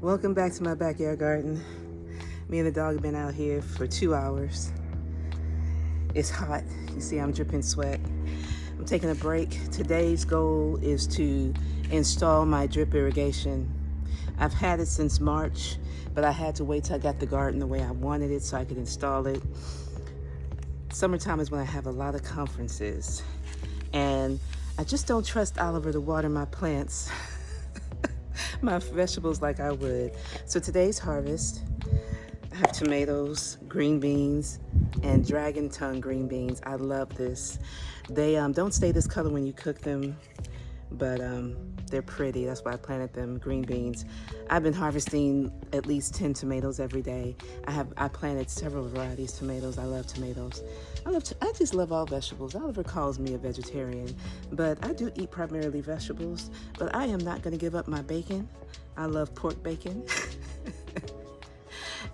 Welcome back to my backyard garden. Me and the dog have been out here for 2 hours. It's hot. You see I'm dripping sweat. I'm taking a break. Today's goal is to install my drip irrigation. I've had it since March, but I had to wait till I got the garden the way I wanted it so I could install it. Summertime is when I have a lot of conferences, and I just don't trust Oliver to water my plants, my vegetables like I would. So today's harvest, I have tomatoes, green beans, and dragon tongue green beans. I love this. They don't stay this color when you cook them, but they're pretty. That's why I planted them, green beans. I've been harvesting at least 10 tomatoes every day. I planted several varieties of tomatoes. I love tomatoes. I just love all vegetables. Oliver calls me a vegetarian, but I do eat primarily vegetables, but I am not gonna give up my bacon. I love pork bacon.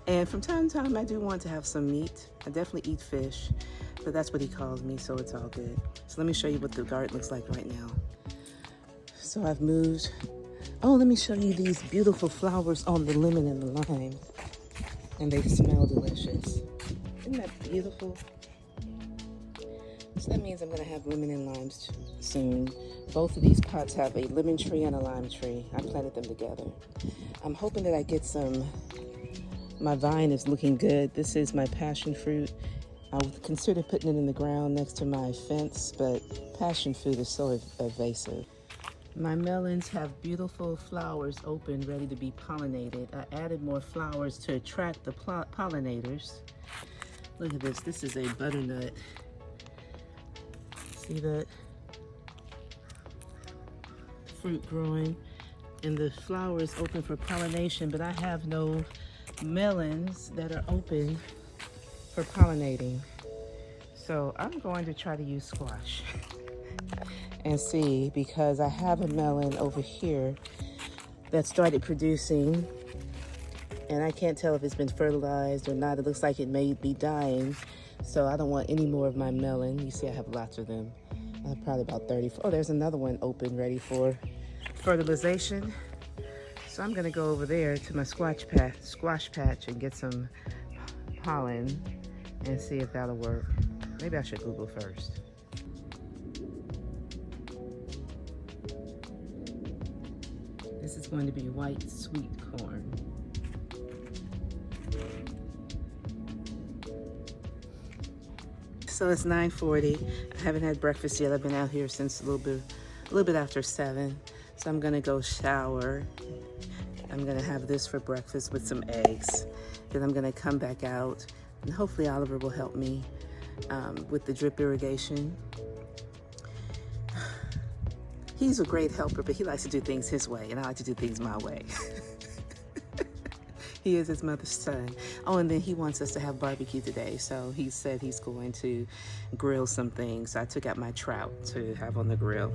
And from time to time, I do want to have some meat. I definitely eat fish, but that's what he calls me, so it's all good. So let me show you what the garden looks like right now. So I've moved. Oh, let me show you these beautiful flowers on the lemon and the lime. And they smell delicious. Isn't that beautiful? So that means I'm gonna have lemon and limes soon. Both of these pots have a lemon tree and a lime tree. I planted them together. I'm hoping that I get some. My vine is looking good. This is my passion fruit. I would consider putting it in the ground next to my fence, but passion fruit is so evasive. My melons have beautiful flowers open, ready to be pollinated. I added more flowers to attract the pollinators. Look at this. This is a butternut. See that? Fruit growing, and the flowers open for pollination, but I have no melons that are open for pollinating. So I'm going to try to use squash and see, because I have a melon over here that started producing, and I can't tell if it's been fertilized or not. It looks like it may be dying, so I don't want any more of my melon. You see I have lots of them. I have probably about 30. Oh, there's another one open, ready for fertilization. So I'm gonna go over there to my squash patch and get some pollen and see if that'll work. Maybe I should Google first. This is going to be white sweet corn. So it's 9:40. I haven't had breakfast yet. I've been out here since a little bit after 7. So I'm gonna go shower. I'm gonna have this for breakfast with some eggs. Then I'm gonna come back out, and hopefully Oliver will help me with the drip irrigation. He's a great helper, but he likes to do things his way, and I like to do things my way. He is his mother's son. Oh, and then he wants us to have barbecue today, so he said he's going to grill some things. So I took out my trout to have on the grill.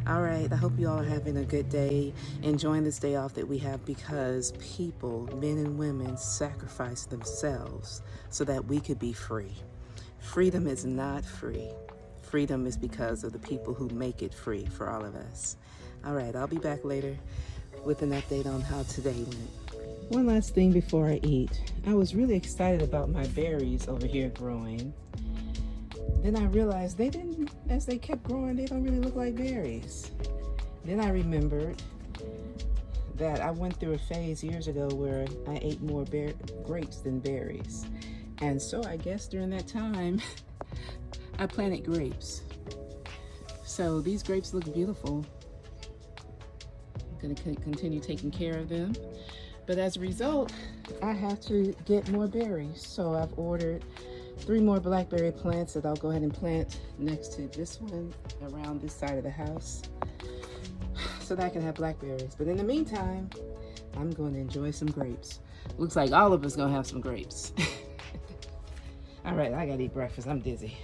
All right, I hope you all are having a good day, enjoying this day off that we have, because people, men and women, sacrifice themselves so that we could be free. Freedom is not free. Freedom is because of the people who make it free for all of us. All right, I'll be back later with an update on how today went. One last thing before I eat. I was really excited about my berries over here growing. Then I realized as they kept growing, they don't really look like berries. Then I remembered that I went through a phase years ago where I ate more grapes than berries. And so I guess during that time, I planted grapes. So these grapes look beautiful. I'm gonna continue taking care of them. But as a result, I have to get more berries. So I've ordered 3 more blackberry plants that I'll go ahead and plant next to this one around this side of the house so that I can have blackberries. But in the meantime, I'm going to enjoy some grapes. Looks like all of us gonna have some grapes. All right, I gotta eat breakfast. I'm dizzy.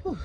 Whew.